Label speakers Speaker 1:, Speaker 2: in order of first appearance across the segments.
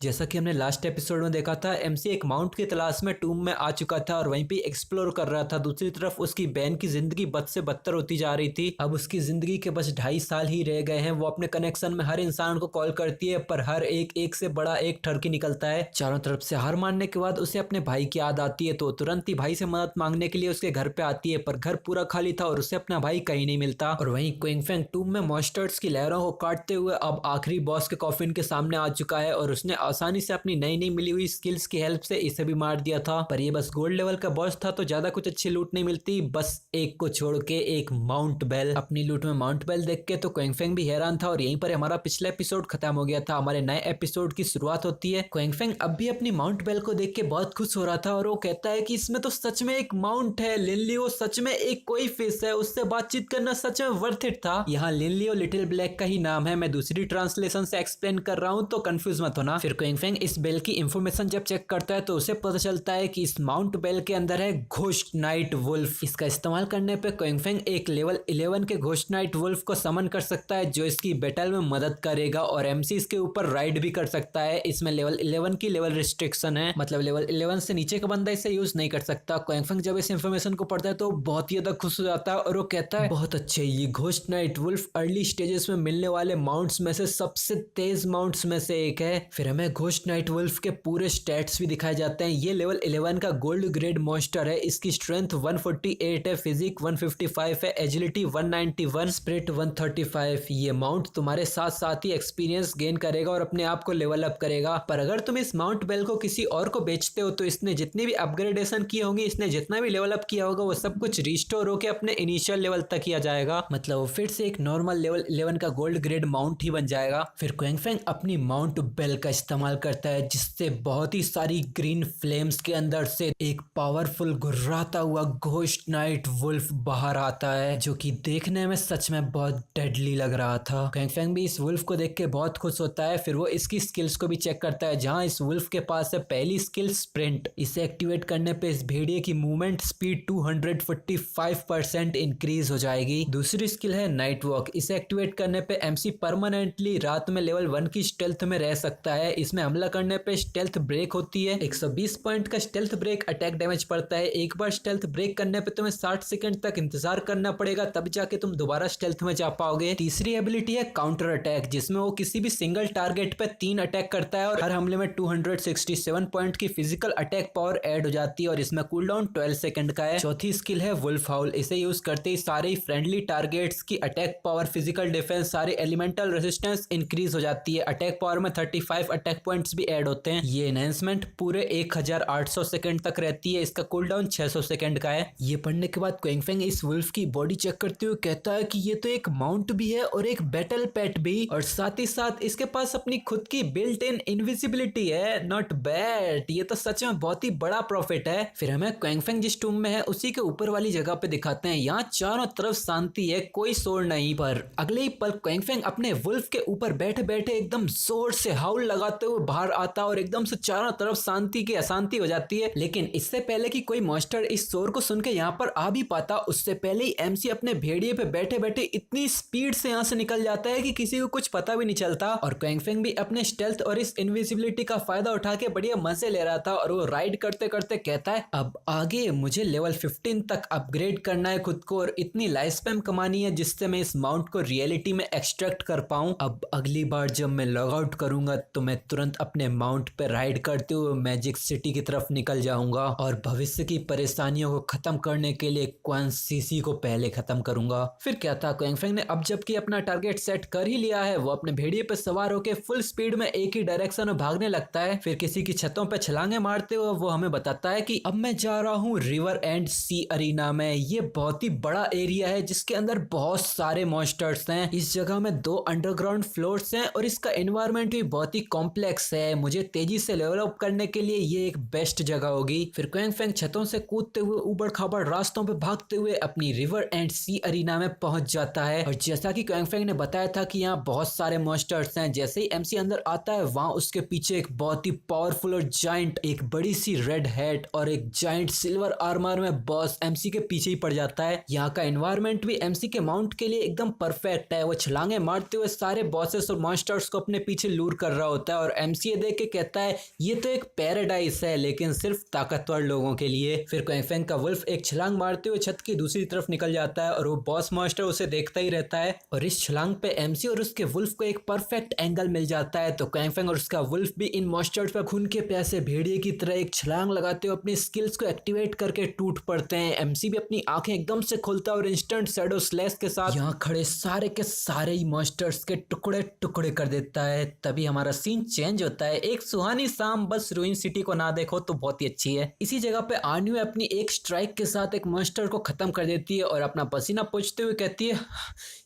Speaker 1: जैसा कि हमने लास्ट एपिसोड में देखा था, एमसी एक माउंट की तलाश में टूम में आ चुका था और वहीं पे एक्सप्लोर कर रहा था। दूसरी तरफ उसकी बहन की जिंदगी बद से बदतर होती जा रही थी। अब उसकी जिंदगी के बस 2.5 साल ही रह गए हैं। वो अपने कनेक्शन में हर इंसान को कॉल करती है, पर हर एक से बड़ा एक ठरकी निकलता है। चारों तरफ से हार मानने के बाद उसे अपने भाई की याद आती है, तो तुरंत ही भाई से मदद मांगने के लिए उसके घर पे आती है, पर घर पूरा खाली था और उसे अपना भाई कहीं नहीं मिलता। और वहीं क्विंगफेंग टूम में मॉन्स्टर्स की लहरों को काटते हुए अब आखिरी बॉस के कॉफिन के सामने आ चुका है और उसने आसानी से अपनी नई नई मिली हुई स्किल्स की हेल्प से इसे भी मार दिया था। पर ये बस गोल्ड लेवल का बॉस था, तो ज्यादा कुछ अच्छी लूट नहीं मिलती, बस एक को छोड़ के एक माउंट बेल। अपनी लूट में माउंट बेल देख के तो क्विंगफेंग भी हैरान था और यहीं पर हमारा पिछला एपिसोड खत्म हो गया था। हमारे नए एपिसोड की शुरुआत होती है। क्विंगफेंग अब भी अपनी माउंट बेल को देख के बहुत खुश हो रहा था और वो कहता है कि इसमें तो सच में एक माउंट है, लिनलियो सच में एक कोई फिश है, उससे बातचीत करना सच में वर्थ इट था। यहाँ लिनलियो लिटिल ब्लैक का ही नाम है, मैं दूसरी ट्रांसलेशन से एक्सप्लेन कर रहा हूँ, तो कंफ्यूज मत होना। फिर क्विंगफेंग इस बेल की इंफॉर्मेशन जब चेक करता है तो उसे पता चलता है कि इस माउंट बेल के अंदर है घोस्ट नाइट वुल्फ। इसका इस्तेमाल करने पे क्विंगफेंग एक लेवल 11 के घोस्ट नाइट वुल्फ को समन कर सकता है, जो इसकी बैटल में मदद करेगा और एमसी इसके ऊपर राइड भी कर सकता है। इसमें लेवल 11 की लेवल रिस्ट्रिक्शन है, मतलब लेवल 11 से नीचे का बंदा इसे यूज नहीं कर सकता। क्विंगफेंग जब इस इंफॉर्मेशन को पढ़ता है तो बहुत ही ज्यादा खुश हो जाता है और वो कहता है बहुत अच्छे, ये ghost night wolf early stages में मिलने वाले माउंट्स में से सबसे तेज माउंट्स में से एक है। फिर हमें घोस्ट नाइट वुल्फ के पूरे स्टैट्स भी दिखाए जाते हैं। ये लेवल 11 का गोल्ड ग्रेड मॉन्स्टर है। इसकी स्ट्रेंथ 148 है, फिजिक 155 है, एजिलिटी 191, स्पिरिट 135। ये माउंट तुम्हारे साथ साथ ही एक्सपीरियंस गेन करेगा और अपने आप को लेवल अप करेगा। पर अगर तुम इस माउंट बेल को किसी और को बेचते हो तो इसने जितनी भी अपग्रेडेशन की होंगी, इसने जितना भी लेवल अप किया होगा, वो सब कुछ रिस्टोर होकर अपने इनिशियल लेवल तक किया जाएगा। मतलब वो फिर से एक नॉर्मल लेवल 11 का गोल्ड ग्रेड माउंट ही बन जाएगा। फिर क्विंगफेंग अपनी माउंट बेल का इस्तेमाल करता है, जिससे बहुत ही सारी ग्रीन फ्लेम्स के अंदर से एक पावरफुल गुर्राता हुआ घोस्ट नाइट वुल्फ बाहर आता है, जो कि देखने में सच में बहुत डेडली लग रहा था। क्विंगफेंग भी इस वुल्फ को देख के बहुत खुश होता है। फिर वो इसकी स्किल्स को भी चेक करता है, जहां इस वुल्फ के पास है पहली स्किल स्प्रिंट। इसे एक्टिवेट करने पे इस भेड़िए की मूवमेंट स्पीड 245% इंक्रीज हो जाएगी। दूसरी स्किल है नाइट वॉक। इसे एक्टिवेट करने पे एमसी परमानेंटली रात में लेवल 1 की स्टेल्थ में रह सकता है। इसमें हमला करने पे स्टेल्थ ब्रेक होती है। 120 पॉइंट का स्टेल्थ ब्रेक अटैक डैमेज पड़ता है। एक बार स्टेल्थ ब्रेक करने पे तुम्हें 60 सेकंड तक इंतजार करना पड़ेगा, तब जाके तुम दोबारा स्टेल्थ में जा पाओगे। तीसरी एबिलिटी है काउंटर अटैक, जिसमें वो किसी भी सिंगल टारगेट पे 3 अटैक करता है और हर हमले में 267 पॉइंट की फिजिकल अटैक पावर ऐड हो जाती है और इसमें कूलडाउन 12 सेकंड का है। चौथी स्किल है वुल्फ हाउल। इसे यूज करते ही सारे फ्रेंडली टारगेट्स की अटैक पावर, फिजिकल डिफेंस, सारे एलिमेंटल रेजिस्टेंस इंक्रीज हो जाती है। अटैक पावर में 35 अटैक पॉइंट्स भी ऐड होते हैं। ये एनहेंसमेंट पूरे 1800 सेकंड तक रहती है। इसका कूलडाउन 600 सेकंड का है। ये पढ़ने के बाद क्विंगफेंग इस वुल्फ की बॉडी चेक करते हुए कहता है कि ये तो एक माउंट भी है और एक बैटल पेट भी, और साथ ही साथ इसके पास अपनी खुद की बिल्ट इन इनविजिबिलिटी है। नॉट बैड, ये तो सच में बहुत ही बड़ा प्रॉफिट है। फिर हमें क्विंगफेंग जिस टूम में है उसी के ऊपर वाली जगह पे दिखाते हैं। यहाँ चारों तरफ शांति है, कोई शोर नहीं। पर अगले ही पल क्विंगफेंग अपने वुल्फ के ऊपर बैठे बैठे एकदम जोर से हाउल लगाते हुए बाहर आता और एकदम से चारों तरफ शांति की अशांति हो जाती है। लेकिन इससे पहले कि कोई मॉन्स्टर इस शोर को सुन के यहाँ पर आ भी पाता, उससे पहले ही एमसी अपने भेड़िए पे बैठे बैठे इतनी स्पीड से यहाँ से निकल जाता है कि किसी को कुछ पता भी नहीं चलता। और क्विंगफेंग भी अपने स्टेल्थ और इस इनविजिबिलिटी का फायदा उठा के बढ़िया मजे ले रहा था और वो राइड करते करते कहता है अब आगे मुझे लेवल 15 तक अपग्रेड करना है खुद को और इतनी लाइफ स्पैम कमानी है जिससे मैं इस माउंट को रियलिटी में एक्सट्रैक्ट कर पाऊं। अब अगली बार जब मैं लॉग आउट करूंगा तो मैं तुरंत अपने माउंट पे राइड करते हुए मैजिक सिटी की तरफ निकल जाऊंगा और भविष्य की परेशानियों को खत्म करने के लिए क्वान सीसी को पहले खत्म करूंगा। फिर क्या था, क्विंगफेंग ने अब जबकि अपना टारगेट सेट कर ही लिया है, वो अपने भेड़िए पे सवार होकर फुल स्पीड में एक ही डायरेक्शन में भागने लगता है। फिर किसी की छतों पे छलांगे मारते हुए वो हमें बताता है कि अब मैं जा रहा हूँ रिवर एंड सी अरीना में। ये बहुत ही बड़ा एरिया है जिसके अंदर बहुत सारे मॉन्स्टर्स हैं। इस जगह में 2 अंडरग्राउंड फ्लोर्स हैं और इसका एनवायरनमेंट भी बहुत ही कॉम्प्लेक्स है। मुझे तेजी से लेवल अप करने के लिए ये एक बेस्ट जगह होगी। फिर क्विंगफेंग छतों से कूदते हुए ऊबड़ खाबड़ रास्तों पे भागते हुए अपनी रिवर एंड सी अरीना में पहुंच जाता है। और जैसा कि क्विंगफेंग ने बताया था कि यहाँ बहुत सारे मॉन्स्टर्स हैं, जैसे ही एमसी अंदर आता है वहां उसके पीछे एक बहुत ही पावरफुल और जाइंट, एक बड़ी सी रेड हैट और एक जाइंट सिल्वर आर्मर में बॉस एमसी के पीछे ही पड़ जाता है। यहाँ का एनवायरनमेंट भी एमसी के माउंट के लिए एकदम परफेक्ट है। वो छलांगे मारते हुए सारे बॉसेस और मॉन्स्टर्स को अपने पीछे लूर कर रहा होता है और एमसी देख के कहता है ये तो एक पैराडाइस है लेकिन सिर्फ ताकतवर लोगों के लिए। फिर क्वांगफेंग का वुल्फ एक छलांग मारते हुए छत की दूसरी तरफ निकल जाता है और वो बॉस मास्टर उसे देखता ही रहता है और इस छलांग पे एमसी और उसके वुल्फ को एक परफेक्ट एंगल मिल जाता है। तो क्वांगफेंग और उसका वुल्फ भी इन मॉन्स्टर्स पर खून के प्यासे भेड़िए की तरह एक छलांग लगाते हुए अपनी स्किल्स को एक्टिवेट करके टूट पड़ते हैं। एमसी भी अपनी आंखें एकदम से खोलता है और इंस्टेंट शैडो स्लैश के साथ यहाँ खड़े सारे के सारे ही मॉन्स्टर्स के टुकड़े टुकड़े कर देता है। तभी हमारा सीन चेंज होता है। एक सुहानी शाम, बस रूइन सिटी को ना देखो तो बहुत ही अच्छी है। इसी जगह पे आन्यू अपनी एक स्ट्राइक के साथ एक मॉन्स्टर को खत्म कर देती है और अपना पसीना पोंछते हुए कहती है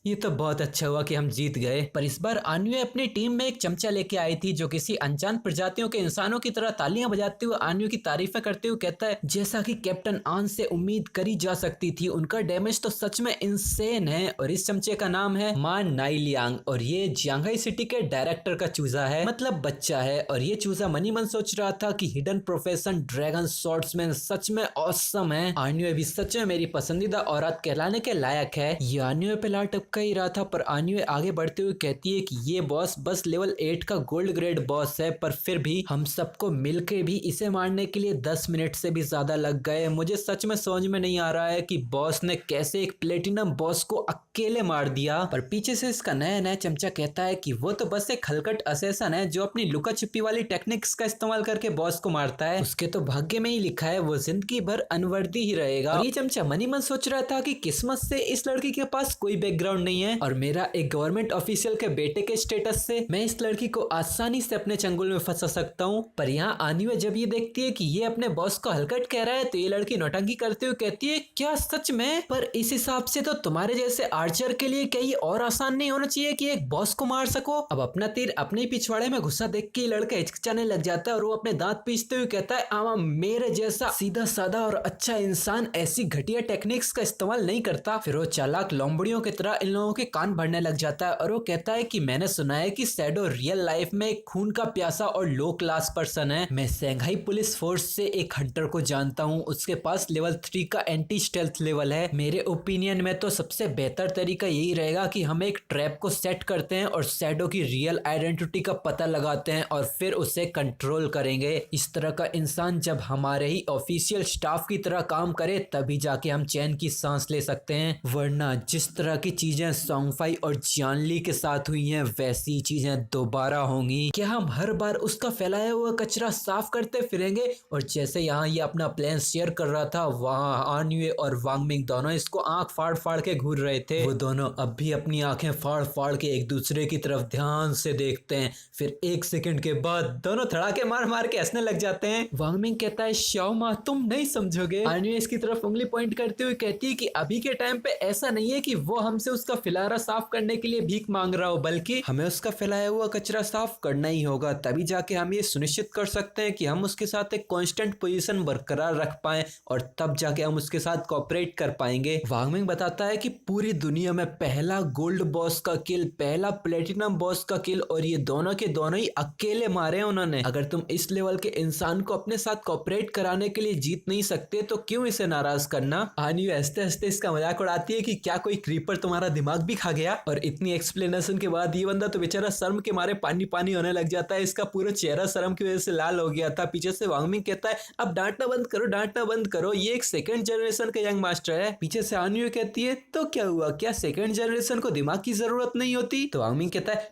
Speaker 1: ये तो बहुत अच्छा हुआ कि हम जीत गए। पर इस बार आन्यू अपनी टीम में एक चमचा लेके आई थी जो किसी अनजान प्रजातियों के इंसानों की तरह तालियां बजाते हुए आन्यू की तारीफें करते हुए कहता है जैसा कि कैप्टन आन से उम्मीद करी जा सकती थी उनका डैमेज तो सच में इंसेन है। और इस चमचे का नाम है मान नाइलियांग और ये जियांगहाई सिटी के डायरेक्टर का चूजा है, मतलब बच्चा है। और ये चूजा मनी मन सोच रहा था कि हिडन प्रोफेशन ड्रैगन स्वॉर्ड्समैन सच में ऑसम है। आन्यू भी सच में मेरी पसंदीदा औरत कहलाने के लायक है। ये आन्यू पे लाल टपका ही रहा था पर आन्यू आगे बढ़ते हुए कहती है कि ये बॉस बस लेवल 8 का गोल्ड ग्रेड बॉस है पर फिर भी हम सबको मिलके भी इसे मारने के लिए 10 मिनट से भी ज्यादा लग गए। मुझे सच में समझ में नहीं आ रहा है कि बॉस ने कैसे एक प्लेटिनम बॉस को अकेले मार दिया। पर पीछे से इसका नया चमचा कहता है कि वो तो बस एक हलकट असेसन है जो अपनी लुका छिपी वाली टेक्निक्स का इस्तेमाल करके बॉस को मारता है। उसके तो भाग्य में ही लिखा है वो जिंदगी भर अनवर्दी ही रहेगा। और ये चमचा मनी मन सोच रहा था कि किस्मत से इस लड़की के पास कोई बैकग्राउंड नहीं है और मेरा एक गवर्नमेंट ऑफिशियल के बेटे के स्टेटस से मैं इस लड़की को आसानी से अपने चंगुल में फंसा सकता हूँ। पर यहाँ आन्यू जब ये देखती है कि ये अपने बॉस को हलकट कह रहा है तो ये लड़की नौटंकी करते हुए कहती है क्या सच में? पर इस हिसाब से तो तुम्हारे जैसे आर्चर के लिए क्या ये और आसान नहीं होना चाहिए कि एक बॉस को मार सको? अब अपना तीर अपने पिछवाड़े में घुसा देख के लड़का हिचकिचाने लग जाता है और वो अपने दांत पीसते हुए कहता है आमा मेरे जैसा सीधा साधा और अच्छा इंसान ऐसी घटिया टेक्निक्स का इस्तेमाल नहीं करता। फिर वो चालाक लोमड़ियों की तरह इन लोगों के कान भरने लग जाता है और वो कहता है कि मैंने सुना है कि शैडो रियल लाइफ में एक खून का प्यासा और लो क्लास पर्सन है। मैं शंघाई पुलिस फोर्स से एक हंटर को जानता हूँ, उसके पास लेवल 3 का एंटी स्टेल्थ लेवल है। मेरे ओपिनियन में तो सबसे बेहतर तरीका यही रहेगा कि हम एक ट्रैप को सेट करते हैं और शैडो की रियल आइडेंटिटी का पता लगाते हैं और फिर उसे कंट्रोल करेंगे। इस तरह का इंसान जब हमारे ही ऑफिशियल स्टाफ की तरह काम करे तभी जाके हम चैन की सांस ले सकते हैं, वरना जिस तरह की चीजें सोंगफाई और जियानली के साथ हुई हैं वैसी चीजें दोबारा होंगी। क्या हम हर बार उसका फैलाया हुआ कचरा साफ करते फिरेंगे? और जैसे यहाँ ये अपना प्लान शेयर कर रहा था वहाँ आन्यू और वांगमिंग दोनों इसको आंख फाड़ फाड़ के घूर रहे थे। वो दोनों अब भी अपनी आंखें फाड़ फाड़ के एक दूसरे की तरफ ध्यान से देखते हैं। फिर एक सेकंड के बाद दोनों धड़ाके मार मार के हंसने लग जाते हैं। वांगमिंग कहता है श्याओ माँ तुम नहीं समझोगे। आन्यू इसकी तरफ उंगली पॉइंट करते हुए कहती है कि अभी के टाइम पे ऐसा नहीं है कि वो हमसे उसका फिलारा साफ करने के लिए भीख मांग रहा हो, बल्कि हमें उसका फैलाया हुआ कचरा साफ करना ही होगा। तभी जाके हम ये सुनिश्चित कर सकते हैं कि हम उसके साथ एक कांस्टेंट पोजीशन बरकरार रख पाएं और तब जाके हम उसके साथ कोऑपरेट कर पाएंगे। वांगमिंग बताता है कि पूरी दुनिया में पहला गोल्ड बॉस का किल, पहला प्लेटिनम बॉस का किल और ये दोनों के दोनों ही अकेले मारे उन्होंने। अगर तुम इस लेवल के इंसान को अपने साथ कोऑपरेट कराने के लिए जीत नहीं सकते तो क्यों इसे नाराज करना। आन्यू हंसते हंसते इसका मजाक उड़ाती है कि क्या कोई क्रीपर तुम्हारा दिमाग भी खा गया। और इतनी एक्सप्लेनेशन के बाद ये बंदा तो बेचारा शर्म के मारे पानी पानी होने लग जाता है। इसका पूरा चेहरा शर्म की वजह से लाल हो गया था। पीछे से वांगमिंग कहता है अब डांटना बंद करो, डांटना बंद करो, ये एक सेकंड जनरेशन का यंग मास्टर है। पीछे से आन्यू कहती है तो क्या हुआ, क्या सेकंड जनरेशन को दिमाग की जरूरत नहीं होती? तो वांगमिंग कहता है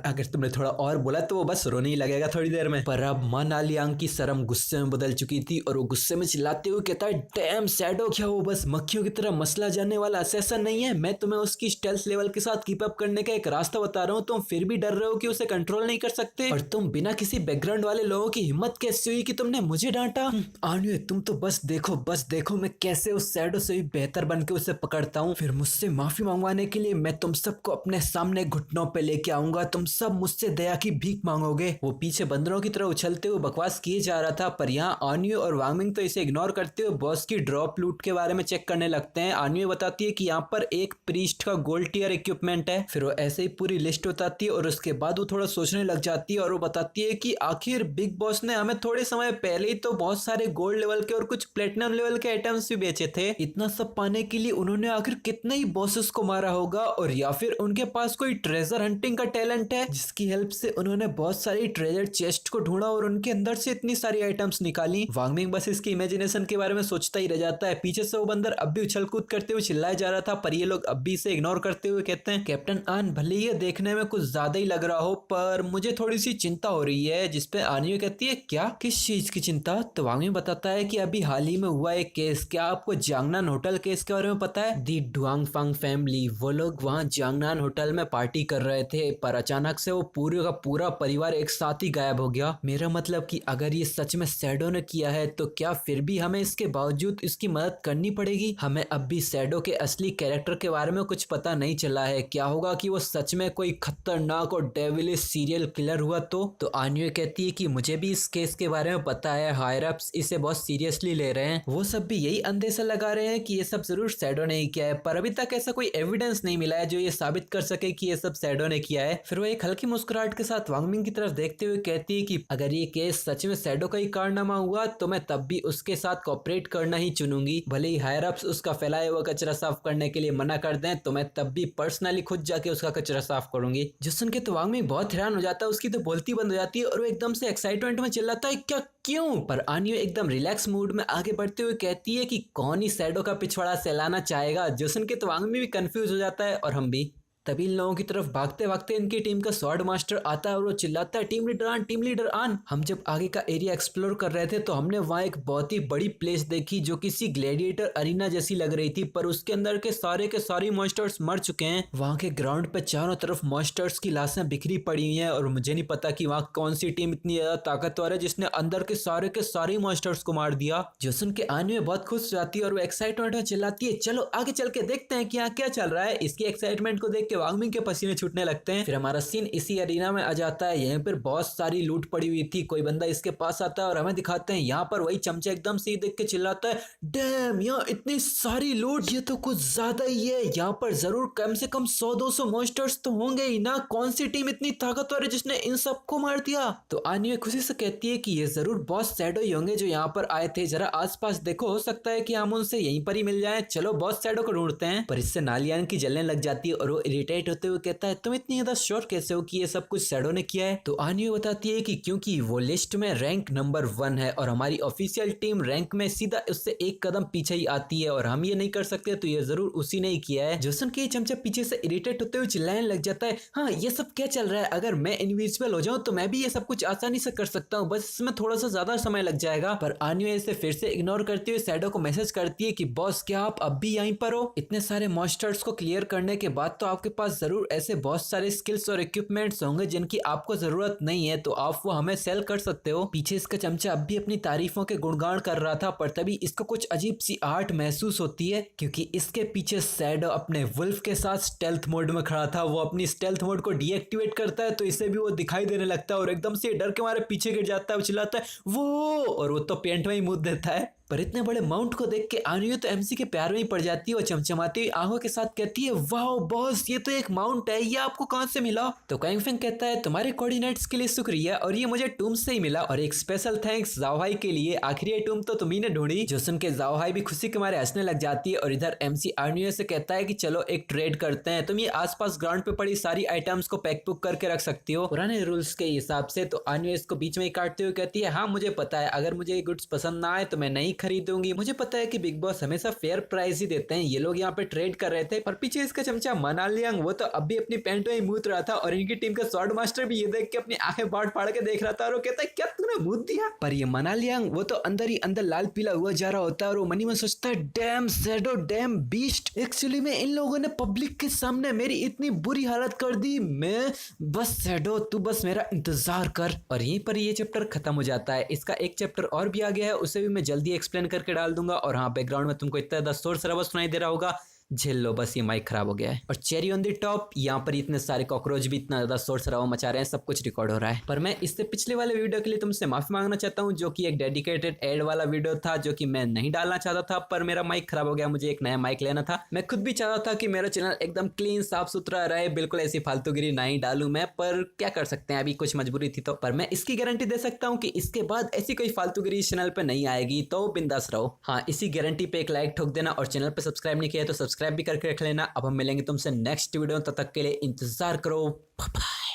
Speaker 1: अगर तुमने थोड़ा और बोला तो वो बस रोने ही लगेगा थोड़ी देर में। पर अब मा नालियांग की शर्म गुस्से में बदल चुकी थी और वो गुस्से में चिल्लाते हुए कहता है डैम शैडो, क्या वो बस मक्खियों की तरह मसला जाने वाला असेसन नहीं है? मैं तुम्हें उसकी स्टेल्थ लेवल के साथ कीप अप करने का एक रास्ता बता रहा हूँ, तुम फिर भी डर रहे हो कि उसे कंट्रोल नहीं कर सकते। और तुम बिना किसी बैकग्राउंड वाले लोगों की हिम्मत कैसे हुई कि तुमने मुझे डांटा? आन्यू तुम तो बस देखो मैं कैसे उस शैडो से भी बेहतर बन के उसे पकड़ता हूँ। फिर मुझसे माफी मंगवाने के लिए मैं तुम सबको अपने सामने घुटनों पे लेके आऊंगा, तुम सब मुझसे दया की भीख मांगोगे। वो पीछे बंदरों की तरह उछलते हुए बकवास किए जा रहा था पर यहाँ आन्यू और वांगमिंग तो इसे इग्नोर करते हुए बॉस की ड्रॉप लूट के बारे में चेक करने लगते हैं। आन्यू बताती है कि यहाँ पर एक प्रीस्ट बीस्ट का गोल्ड टियर इक्विपमेंट है। फिर वो ऐसे ही पूरी लिस्ट बताती है और उसके बाद वो थोड़ा सोचने लग जाती है और वो बताती है कि आखिर बिग बॉस ने हमें थोड़े समय पहले ही तो बहुत सारे गोल्ड लेवल के और कुछ प्लेटिनम लेवल के आइटम्स भी बेचे थे। इतना सब पाने के लिए उन्होंने आखिर कितने ही बॉसेस को मारा होगा, और या फिर उनके पास कोई ट्रेजर हंटिंग का टैलेंट है जिसकी हेल्प से उन्होंने बहुत सारी ट्रेजर चेस्ट को ढूंढा और उनके अंदर से इतनी सारी आइटम्स निकाली। वांग मिंग बस इसकी इमेजिनेशन के बारे में सोचता ही रह जाता है। पीछे से वो बंदर अब भी उछल कूद करते हुए चिल्लाया जा रहा था, पर ये लोग अब भी इसे इग्नोर करते हुए कहते हैं, कैप्टन आन भले ही ये देखने में कुछ ज्यादा ही लग रहा हो, पर मुझे थोड़ी सी चिंता हो रही है। जिसपे आनियो कहती है, क्या, किस चीज की चिंता? तो वांग मिंग बताता है कि अभी हाल ही में हुआ एक केस, क्या आपको जांगनान होटल केस के बारे में पता है? दी डुआंग फांग फैमिली, वो लोग वहाँ जांगनान होटल में पार्टी कर रहे थे, पर अचानक से वो पूरे का पूरा परिवार एक साथ ही गायब हो गया। मेरा मतलब कि अगर ये सच में सैडो ने किया है तो क्या फिर भी हमें इसके बावजूद इसकी मदद करनी पड़ेगी? हमें अब भी सैडो के असली कैरेक्टर के बारे में कुछ पता नहीं चला है। क्या होगा कि वो सच में कोई खतरनाक और डेविलिश सीरियल किलर हुआ तो आन्यू कहती है कि मुझे भी इस केस के बारे में पता है, हायर अप्स इसे बहुत सीरियसली ले रहे हैं। वो सब भी यही अंदेशा लगा रहे हैं कि ये सब जरूर सैडो ने ही किया है, पर अभी तक ऐसा कोई एविडेंस नहीं मिला है जो ये साबित कर सके कि ये सब सैडो ने किया है। फिर वो एक हल्की मुस्कुराहट के साथ वांग मिंग की तरफ देखते हुए कहती है कि अगर ये केस सच में सैडो का ही कारनामा हुआ तो मैं तब भी उसके साथ कोऑपरेट करना ही चुनूंगी। भले ही हायर अप्स उसका फैलाया हुआ कचरा साफ करने के लिए मना कर दें तो मैं तब भी पर्सनली खुद जाके उसका कचरा साफ करूंगी। जो सुन के तो वांग मिंग बहुत हैरान हो जाता है, उसकी तो बोलती बंद हो जाती है और वो एकदम से एक्साइटमेंट में चिल्लाता है, क्या, क्यों? पर आनियो एकदम रिलैक्स मूड में आगे बढ़ते हुए कहती है कि कौन ही सैडो का पिछवाड़ा सहलाना चाहेगा। जो सुन के तो वांग मिंग भी कंफ्यूज हो जाता है और हम भी। तभी इन लोगों की तरफ भागते भागते इनकी टीम का स्वॉर्ड मास्टर आता है और वो चिल्लाता है, टीम लीडर आन, टीम लीडर आन। हम जब आगे का एरिया एक्सप्लोर कर रहे थे तो हमने वहाँ एक बहुत ही बड़ी प्लेस देखी जो किसी ग्लैडिएटर अरीना जैसी लग रही थी, पर उसके अंदर के सारे मॉन्स्टर्स मर चुके हैं। वहाँ के ग्राउंड पे चारों तरफ मॉन्स्टर्स की लाशें बिखरी पड़ी हुई हैं और मुझे नहीं पता कि वहाँ कौन सी टीम इतनी ज्यादा ताकतवर है जिसने अंदर के सारे मॉन्स्टर्स को मार दिया। जो सुन के आने में बहुत खुश हो जाती है और वो एक्साइटमेंट में चिल्लाती है, चलो आगे चल के देखते हैं कि यहाँ क्या चल रहा है। इसकी एक्साइटमेंट को देख के वांग मिंग के पसीने छूटने लगते हैं। फिर हमारा सीन इसी अरीना में आ जाता है। यहीं पर बहुत सारी लूट पड़ी हुई थी। कोई बंदा इसके पास आता है और हमें दिखाते हैं यहाँ पर वही चमचा एकदम से देख के चिल्लाता है, डैम, यहाँ इतनी सारी लूट, ये तो कुछ ज्यादा ही है। यहाँ पर जरूर कम से कम 100-200 मॉन्स्टर्स तो होंगे ही ना। कौन सी टीम इतनी ताकतवर है जिसने इन सबको मार दिया? तो आनियो खुशी से कहती है कि ये जरूर बॉस सैडो ही होंगे जो यहाँ पर आए थे। जरा आसपास देखो, हो सकता है कि हम उनसे यहीं पर ही मिल जाए। चलो बॉस सैडो को ढूंढते हैं। पर इससे नालियान की जलने लग जाती है और वो इरिटेट होते हुए कहता है, तुम इतनी ज्यादा श्योर कैसे हो कि ये सब कुछ सैडो ने किया है? तो आनियो बताती है कि क्योंकि वो लिस्ट में रैंक नंबर 1 है और हमारी ऑफिशियल टीम रैंक में सीधा उससे एक कदम पीछे ही आती है और हम ये नहीं कर सकते, तो ये जरूर उसी ने ही किया है। जोसन के चमचा पीछे से इरिटेट होते हुए चिल्लाने लग जाता है, हाँ ये सब क्या चल रहा है? अगर मैं इनविजिबल हो जाऊं तो मैं भी ये सब कुछ आसानी से कर सकता हूँ, बस इसमें थोड़ा सा ज्यादा समय लग जाएगा। पर आनियो इसे फिर से इग्नोर करते हुए सैडो को मैसेज करती है कि बॉस क्या आप अब भी यहीं पर हो? इतने सारे मॉन्स्टर्स को क्लियर करने के बाद तो आपके पास जरूर ऐसे बहुत सारे स्किल्स और इक्विपमेंट्स होंगे जिनकी आपको जरूरत नहीं है, तो आप वो हमें सेल कर सकते हो। पीछे इसका चमचा अब भी अपनी तारीफों के गुणगान कर रहा था, पर तभी इसको कुछ अजीब सी आहट महसूस होती है क्योंकि इसके पीछे सैडो अपने वुल्फ के साथ स्टेल्थ मोड में खड़ा था। वो अपनी स्टेल्थ मोड को डीएक्टिवेट करता है तो इसे भी वो दिखाई देने लगता है और एकदम से डर के मारे पीछे गिर जाता है। वो चिल्लाता है वो, और वो तो पेंट में ही मुंह देता है। पर इतने बड़े माउंट को देख के आनियो तो एमसी के प्यार में ही पड़ जाती है। वो चमचमाती हुई आंखों के साथ कहती है, वाओ बॉस, ये तो एक माउंट है, ये आपको कहां से मिला? तो काइंग फेंग कहता है, तुम्हारे कोऑर्डिनेट्स के लिए शुक्रिया, और ये मुझे टूम से ही मिला, और एक स्पेशल थैंक्स जाओहाई के लिए। आखिर ये टूम तो तुम्ही ने ढूंढी। जो सुन के जाओहाई भी खुशी के मारे हंसने लग जाती है और इधर एमसी आनियो से कहता है कि चलो एक ट्रेड करते हैं, तुम ये आसपास ग्राउंड पे पड़ी सारी आइटम्स को पैक पुक करके रख सकती हो पुराने रूल्स के हिसाब से। तो आनियो इसको बीच में ही काटते हुए कहती है, हाँ मुझे पता है, अगर मुझे ये गुड्स पसंद ना आए तो मैं नहीं खरीदूंगी। मुझे पता है कि बिग बॉस हमेशा फेयर प्राइस ही देते हैं। ये लोग यहाँ पे ट्रेड कर रहे थे। पर पीछे इसका चमचा मनालियांग, वो तो अब भी अपनी पैंट में ही मूत रहा था और इनकी टीम का स्वॉर्ड मास्टर भी ये देख के अपनी आंखें फाड़ फाड़ के देख रहा था और वो कहता है, क्या तूने मूत दिया? पर ये मनालियांग वो तो अंदर ही अंदर लाल पीला हुआ जा रहा होता है और वो मनी में सोचता है, dam shadow, dam beast, actually में इन लोगों ने पब्लिक के सामने मेरी इतनी बुरी हालत कर दी। मैं बस सैडो, तू बस मेरा इंतजार कर। और यहीं पर ये चैप्टर खत्म हो जाता है। इसका एक चैप्टर और भी आ गया है, उसे भी मैं जल्दी एक्सप्लेन करके डाल दूंगा। और हाँ, बैकग्राउंड में तुमको इतना ज्यादा शोर शराबा सुनाई दे रहा होगा, झेल लो बस, ये माइक खराब हो गया है। और चेरी ऑन द टॉप, यहाँ पर इतने सारे कॉकरोच भी इतना ज्यादा शोर शराबा मचा रहे हैं, सब कुछ रिकॉर्ड हो रहा है। पर मैं इससे पिछले वाले वीडियो के लिए तुमसे माफी मांगना चाहता हूँ, जो कि एक डेडिकेटेड एड वाला वीडियो था, जो कि मैं नहीं डालना चाहता था, पर मेरा माइक खराब हो गया, मुझे एक नया माइक लेना था। मैं खुद भी चाहता था कि मेरा चैनल एकदम क्लीन साफ सुथरा रहे, बिल्कुल ऐसी फालतूगिरी नहीं डालूं मैं, पर क्या कर सकते हैं, अभी कुछ मजबूरी थी तो। पर मैं इसकी गारंटी दे सकता हूँ कि इसके बाद ऐसी कोई फालतूगिरी चैनल पे नहीं आएगी, तो बिंदास रहो। हाँ, इसी गारंटी पे एक लाइक ठोक देना, और चैनल पे सब्सक्राइब नहीं किया तो सब्सक्राइब भी करके रख लेना। अब हम मिलेंगे तुमसे नेक्स्ट वीडियो, तब तक के लिए इंतजार करो। बाय।